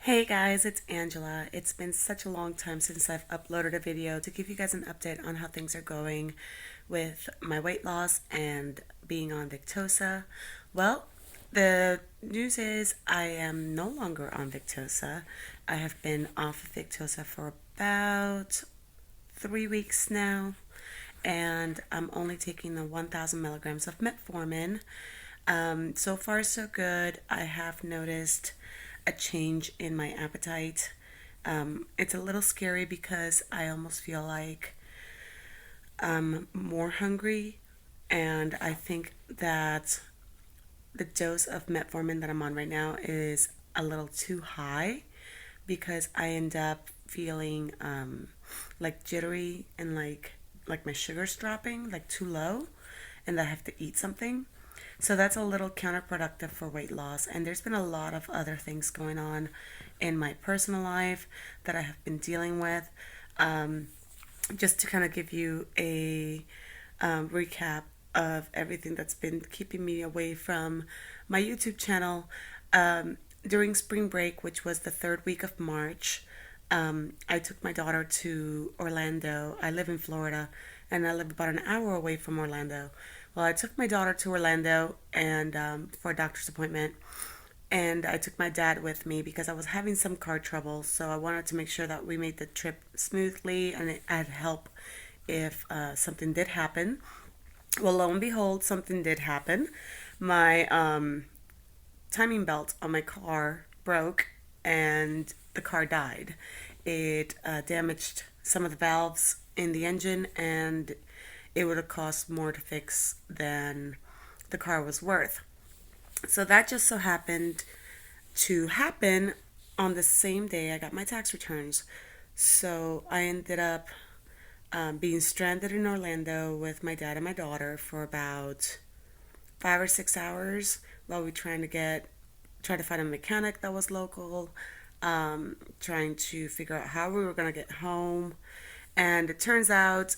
Hey guys, it's Angela. It's been such a long time since I've uploaded a video to give you guys an update on how things are going with my weight loss and being on Victoza. Well, the news is I am no longer on Victoza. I have been off of Victoza for about 3 weeks now, and I'm only taking the 1,000 milligrams of metformin. So far, so good. I have noticed a change in my appetite. It's a little scary because I almost feel like I'm more hungry, and I think that the dose of metformin that I'm on right now is a little too high because I end up feeling like jittery and like my sugar's dropping like too low, and I have to eat something. So that's a little counterproductive for weight loss. And there's been a lot of other things going on in my personal life that I have been dealing with. Um, just to kind of give you a recap of everything that's been keeping me away from my YouTube channel. During spring break, which was the third week of March, I took my daughter to Orlando. I live in Florida, and I live about an hour away from Orlando. Well, I took my daughter to Orlando and for a doctor's appointment, and I took my dad with me because I was having some car trouble. So I wanted to make sure that we made the trip smoothly, and I'd help if something did happen. Well, lo and behold, something did happen. My timing belt on my car broke, and the car died. It damaged some of the valves in the engine, and it would have cost more to fix than the car was worth. So that just so happened to happen on the same day I got my tax returns. So I ended up being stranded in Orlando with my dad and my daughter for about 5 or 6 hours while we try to find a mechanic that was local, trying to figure out how we were going to get home. And it turns out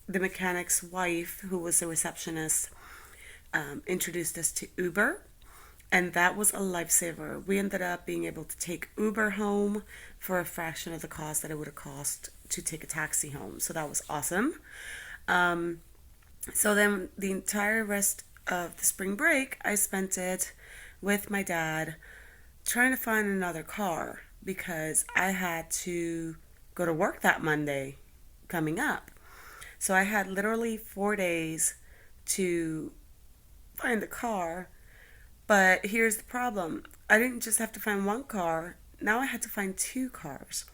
the mechanic's wife, who was a receptionist, introduced us to Uber, and that was a lifesaver. We ended up being able to take Uber home for a fraction of the cost that it would have cost to take a taxi home. So that was awesome. Um, so then the entire rest of the spring break, I spent it with my dad trying to find another car because I had to go to work that Monday coming up. So I had literally 4 days to find a car. But here's the problem. I didn't just have to find one car. Now I had to find two cars.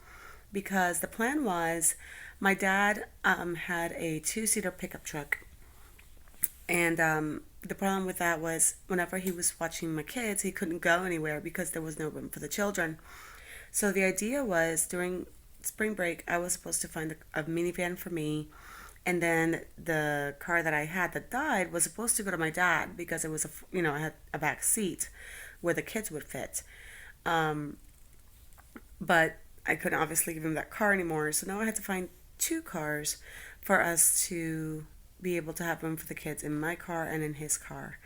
Because the plan was my dad had a two-seater pickup truck. And the problem with that was whenever he was watching my kids, he couldn't go anywhere because there was no room for the children. So the idea was during spring break, I was supposed to find a minivan for me, and then the car that I had that died was supposed to go to my dad because it was I had a back seat where the kids would fit. Um, but I couldn't obviously give him that car anymore, so now I had to find two cars for us to be able to have room for the kids in my car and in his car.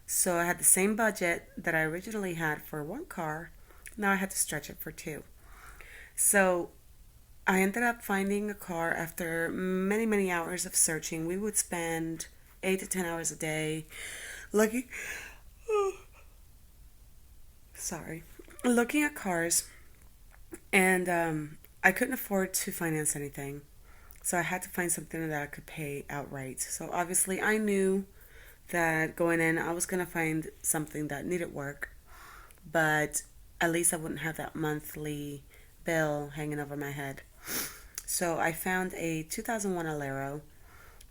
So I had the same budget that I originally had for one car. Now I had to stretch it for two. So I ended up finding a car after many, many hours of searching. We would spend 8 to 10 hours a day looking, sorry, looking at cars, and I couldn't afford to finance anything. So I had to find something that I could pay outright. So obviously I knew that going in I was going to find something that needed work, but at least I wouldn't have that monthly bill hanging over my head. So I found a 2001 Alero,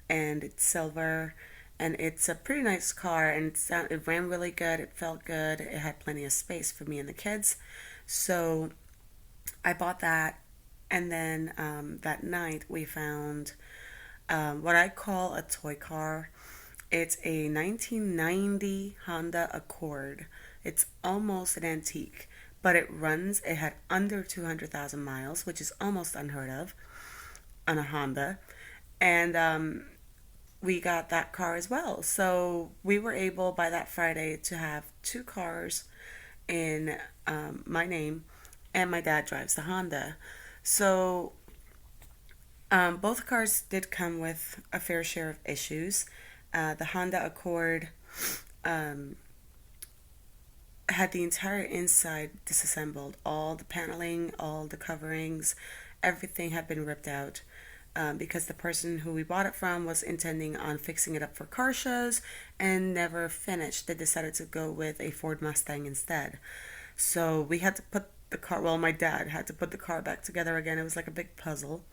and it's silver, and it's a pretty nice car, and it ran really good, it felt good, it had plenty of space for me and the kids. So I bought that, and then that night we found what I call a toy car. It's a 1990 Honda Accord. It's almost an antique, but it had under 200,000 miles, which is almost unheard of on a Honda. And we got that car as well. So we were able by that Friday to have two cars in my name, and my dad drives the Honda. So both cars did come with a fair share of issues. The Honda Accord um, had the entire inside disassembled. All the paneling, all the coverings, everything had been ripped out. Because the person who we bought it from was intending on fixing it up for car shows and never finished. They decided to go with a Ford Mustang instead. So we had to put the car, well, my dad had to put the car back together again. It was like a big puzzle.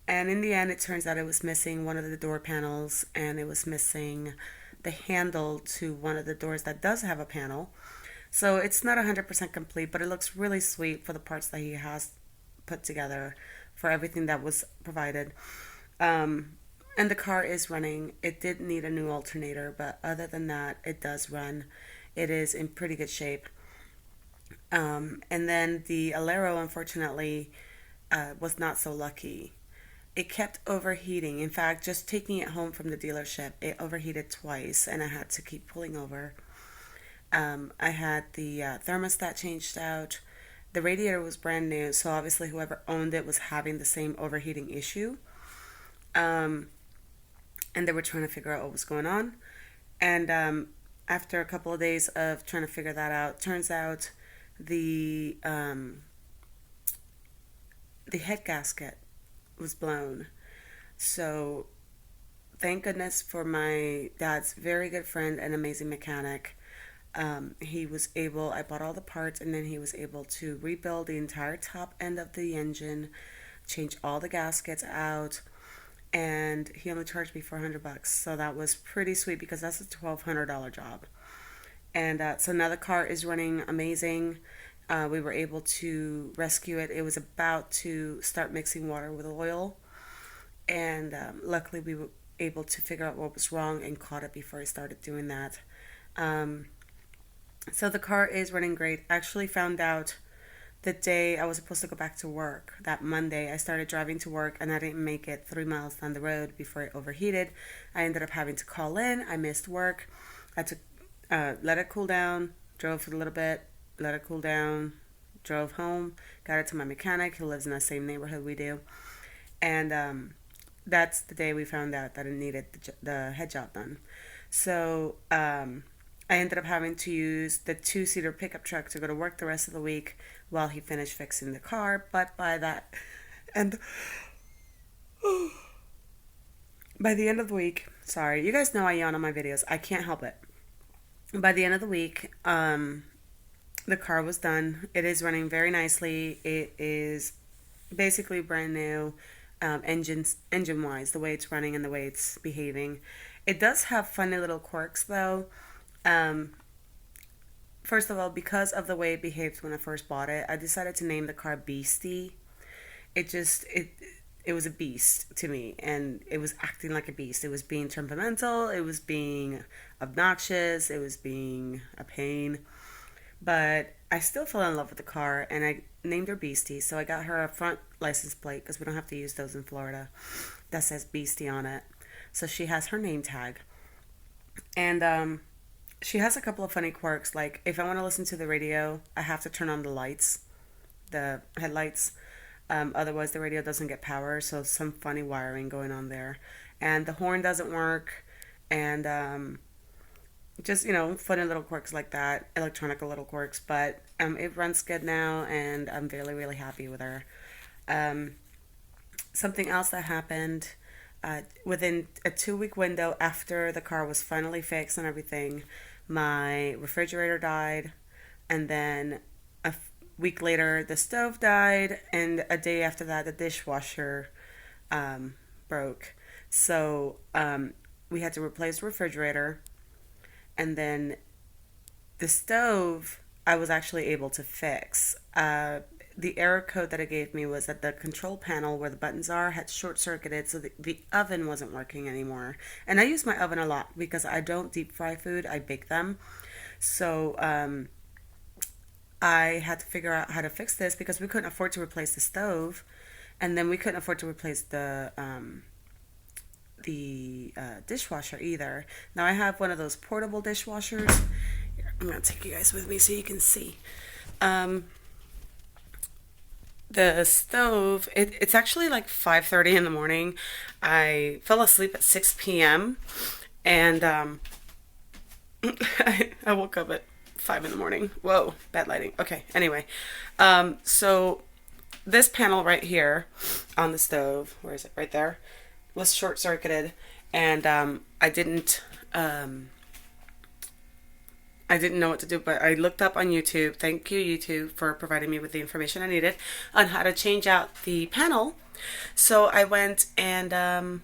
And in the end, it turns out it was missing one of the door panels, and it was missing the handle to one of the doors that does have a panel. So it's not 100% complete, but it looks really sweet for the parts that he has put together for everything that was provided. And the car is running. It did need a new alternator, but other than that, it does run. It is in pretty good shape. And then the Alero, unfortunately, was not so lucky. It kept overheating. In fact, just taking it home from the dealership, it overheated twice, and I had to keep pulling over. I had the thermostat changed out. The radiator was brand new, so obviously whoever owned it was having the same overheating issue. Um, and they were trying to figure out what was going on. And after a couple of days of trying to figure that out, turns out the the head gasket was blown. So thank goodness for my dad's very good friend and amazing mechanic. He was able, I bought all the parts, and then he was able to rebuild the entire top end of the engine, change all the gaskets out, and he only charged me $400. So that was pretty sweet because that's a $1,200 job. And so now the car is running amazing. We were able to rescue it. It was about to start mixing water with oil, and luckily we were able to figure out what was wrong and caught it before it started doing that. Um, so the car is running great. I actually found out the day I was supposed to go back to work. That Monday, I started driving to work and I didn't make it 3 miles down the road before it overheated. I ended up having to call in. I missed work. I had to let it cool down, drove for a little bit, let it cool down, drove home, got it to my mechanic who lives in the same neighborhood we do. And that's the day we found out that it needed the head job done. So I ended up having to use the two-seater pickup truck to go to work the rest of the week while he finished fixing the car. But and by the end of the week, sorry, you guys know I yawn on my videos. I can't help it. By the end of the week, the car was done. It is running very nicely. It is basically brand new, engine wise, the way it's running and the way it's behaving. It does have funny little quirks though. Um, First of all, because of the way it behaved when I first bought it, I decided to name the car Beastie. It was a beast to me, and it was acting like a beast. It was being temperamental, it was being obnoxious, it was being a pain. But I still fell in love with the car, and I named her Beastie. So I got her a front license plate because we don't have to use those in Florida that says Beastie on it. So she has her name tag, and she has a couple of funny quirks. Like if I want to listen to the radio, I have to turn on the lights, the headlights. Otherwise, the radio doesn't get power. So some funny wiring going on there, and the horn doesn't work, and just funny little quirks like that, electronic little quirks. But it runs good now, and I'm really happy with her. Um, Something else that happened within a 2 week window after the car was finally fixed and everything, my refrigerator died, and then week later the stove died, and a day after that the dishwasher broke. So we had to replace the refrigerator, and then the stove I was actually able to fix. The error code that it gave me was that the control panel where the buttons are had short circuited, so the oven wasn't working anymore. And I use my oven a lot because I don't deep fry food, I bake them. So I had to figure out how to fix this because we couldn't afford to replace the stove, and then we couldn't afford to replace the dishwasher either. Now I have one of those portable dishwashers. Here, I'm gonna take you guys with me so you can see. Um, the stove, it's actually like 5:30 in the morning. I fell asleep at 6 p.m. and I woke up at 5 in the morning. Whoa, bad lighting. Okay, anyway. So this panel right here on the stove, where is it? Right there, was short circuited, and I didn't know what to do, but I looked up on YouTube. Thank you, YouTube, for providing me with the information I needed on how to change out the panel. So I went and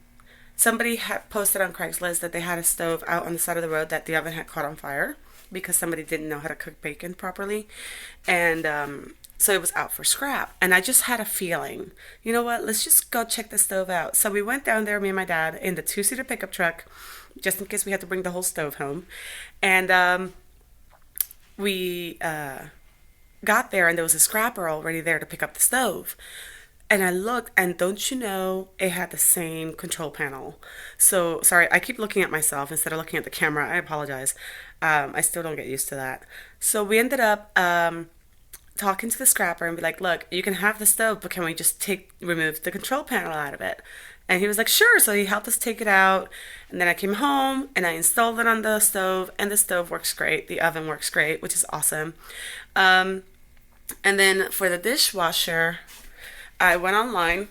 somebody had posted on Craigslist that they had a stove out on the side of the road that the oven had caught on fire because somebody didn't know how to cook bacon properly. And so it was out for scrap. And I just had a feeling, you know what, let's just go check the stove out. So we went down there, me and my dad, in the two-seater pickup truck, just in case we had to bring the whole stove home. And we got there, and there was a scrapper already there to pick up the stove. And I looked, and don't you know, it had the same control panel. So, sorry, I keep looking at myself instead of looking at the camera. I apologize. I still don't get used to that. So we ended up talking to the scrapper and be like, look, you can have the stove, but can we just remove the control panel out of it? And he was like, sure. So he helped us take it out. And then I came home and I installed it on the stove, and the stove works great. The oven works great, which is awesome. And then for the dishwasher, I went online.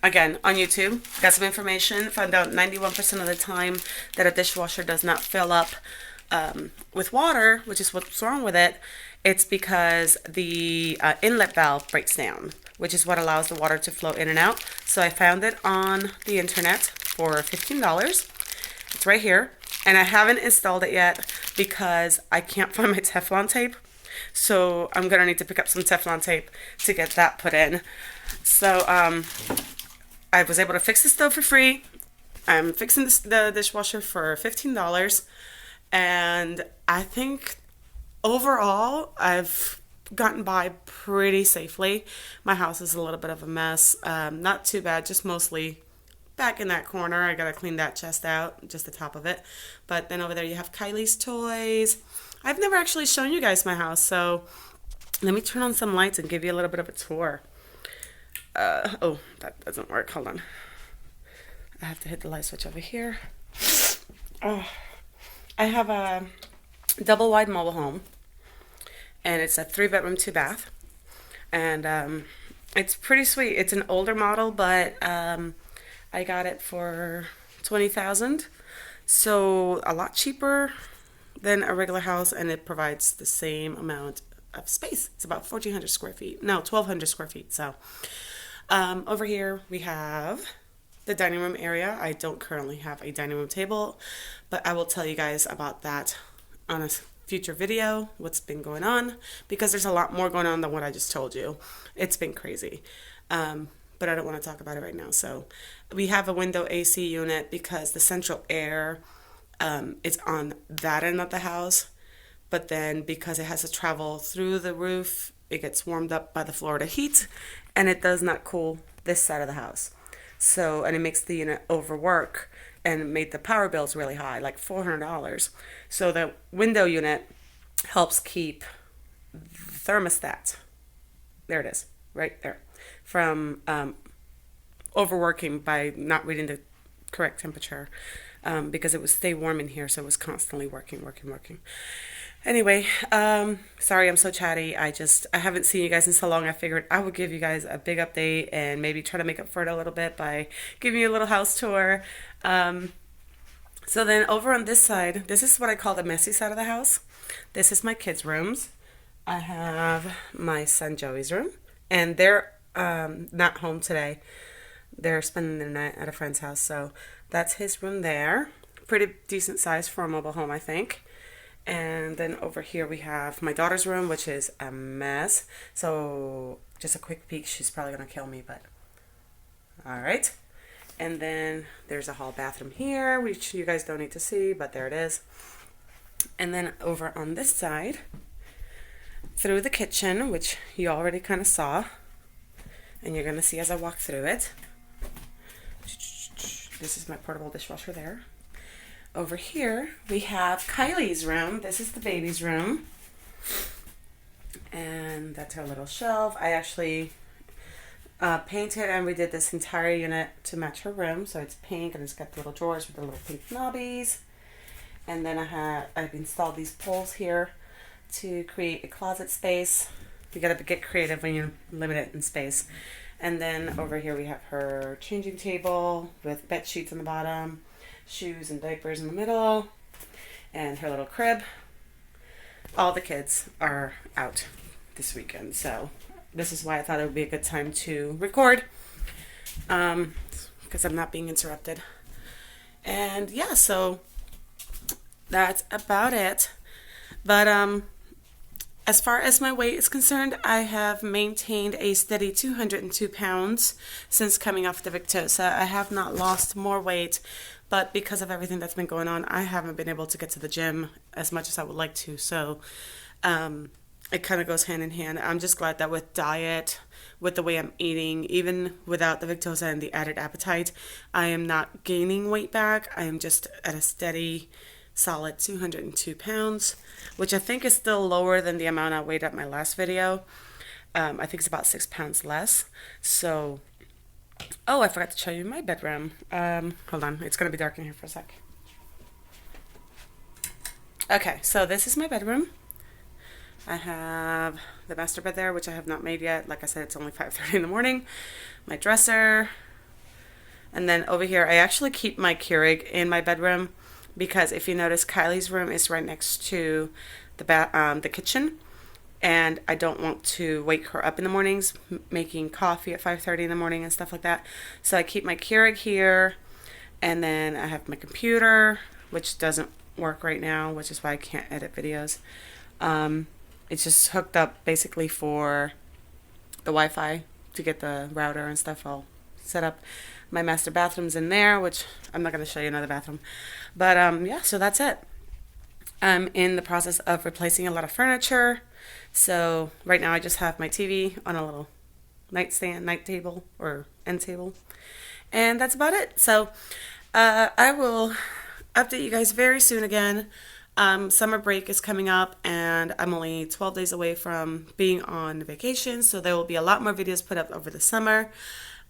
Again, on YouTube, got some information, found out 91% of the time that a dishwasher does not fill up with water, which is what's wrong with it. It's because the inlet valve breaks down, which is what allows the water to flow in and out. So I found it on the internet for $15. It's right here. And I haven't installed it yet because I can't find my Teflon tape. So I'm going to need to pick up some Teflon tape to get that put in. So I was able to fix the stove for free. I'm fixing the dishwasher for $15. And I think overall, I've gotten by pretty safely. My house is a little bit of a mess. Not too bad, just mostly back in that corner. I gotta clean that chest out, just the top of it. But then over there you have Kylie's toys. I've never actually shown you guys my house, so let me turn on some lights and give you a little bit of a tour. Oh, that doesn't work. Hold on. I have to hit the light switch over here. Oh, I have a double wide mobile home, and it's a 3-bedroom, 2-bath, and it's pretty sweet. It's an older model, but I got it for $20,000, so a lot cheaper than a regular house, and it provides the same amount of space. It's about 1,400 square feet. No, 1,200 square feet. So over here we have the dining room area. I don't currently have a dining room table, but I will tell you guys about that on a future video, what's been going on, because there's a lot more going on than what I just told you. It's been crazy. But I don't want to talk about it right now. So we have a window AC unit because the central air is on that end of the house. But then because it has to travel through the roof, it gets warmed up by the Florida heat, and it does not cool this side of the house. So, and it makes the unit overwork and made the power bills really high, like $400. So the window unit helps keep the thermostat, there it is, right there, from overworking by not reading the correct temperature, because it would stay warm in here, so it was constantly working. Anyway, sorry I'm so chatty. I haven't seen you guys in so long. I figured I would give you guys a big update and maybe try to make up for it a little bit by giving you a little house tour. So then over on this side, this is what I call the messy side of the house. This is my kids' rooms. I have my son Joey's room, and they're not home today. They're spending the night at a friend's house, so that's his room there. Pretty decent size for a mobile home, I think. And then over here we have my daughter's room, which is a mess. So just a quick peek. She's probably going to kill me, but all right. And then there's a hall bathroom here, which you guys don't need to see, but there it is. And then over on this side, through the kitchen, which you already kind of saw, and you're going to see as I walk through it. This is my portable dishwasher there. over here we have Kylie's room. This is the baby's room. And that's her little shelf. I actually painted and redid this entire unit to match her room. So it's pink and it's got the little drawers with the little pink knobbies. And then I've installed these poles here to create a closet space. You gotta get creative when you're limited in space. And then over here we have her changing table with bed sheets on the bottom, shoes and diapers in the middle, and her little crib. All the kids are out this weekend, so this is why I thought it would be a good time to record, because I'm not being interrupted. And yeah, so that's about it. But as far as my weight is concerned, I have maintained a steady 202 pounds since coming off the Victoza. I have not lost more weight, but because of everything that's been going on, I haven't been able to get to the gym as much as I would like to. So it kind of goes hand in hand. I'm just glad that with diet, with the way I'm eating, even without the Victoza and the added appetite, I am not gaining weight back. I am just at a steady, solid 202 pounds, which I think is still lower than the amount I weighed at my last video. I think it's about 6 pounds less. So, oh, I forgot to show you my bedroom. Hold on, it's going to be dark in here for a sec. Okay, so this is my bedroom. I have the master bed there, which I have not made yet. Like I said, it's only 5:30 in the morning. My dresser. And then over here, I actually keep my Keurig in my bedroom because if you notice, Kylie's room is right next to the kitchen. And I don't want to wake her up in the mornings making coffee at 5:30 in the morning and stuff like that. So I keep my Keurig here. And then I have my computer, which doesn't work right now, which is why I can't edit videos. It's just hooked up basically for the Wi-Fi to get the router and stuff all set up. My master bathroom's in there, which I'm not going to show you another bathroom. But yeah, so that's it. I'm in the process of replacing a lot of furniture. So right now I just have my TV on a little nightstand, night table, or end table. And that's about it. So I will update you guys very soon again. Summer break is coming up and I'm only 12 days away from being on vacation, so there will be a lot more videos put up over the summer.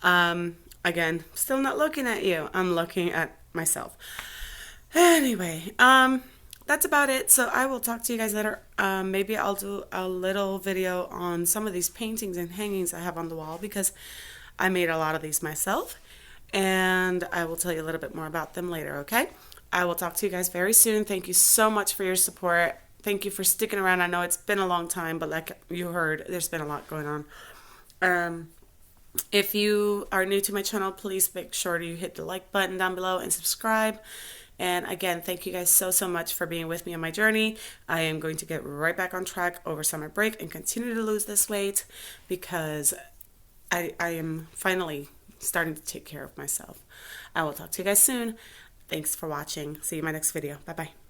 Again, still not looking at you. I'm looking at myself. Anyway, that's about it. So I will talk to you guys later. Maybe I'll do a little video on some of these paintings and hangings I have on the wall because I made a lot of these myself. And I will tell you a little bit more about them later, okay? I will talk to you guys very soon. Thank you so much for your support. Thank you for sticking around. I know it's been a long time, but like you heard, there's been a lot going on. If you are new to my channel, please make sure you hit the like button down below and subscribe. And again, thank you guys so much for being with me on my journey. I am going to get right back on track over summer break and continue to lose this weight because I am finally starting to take care of myself. I will talk to you guys soon. Thanks for watching. See you in my next video. Bye-bye.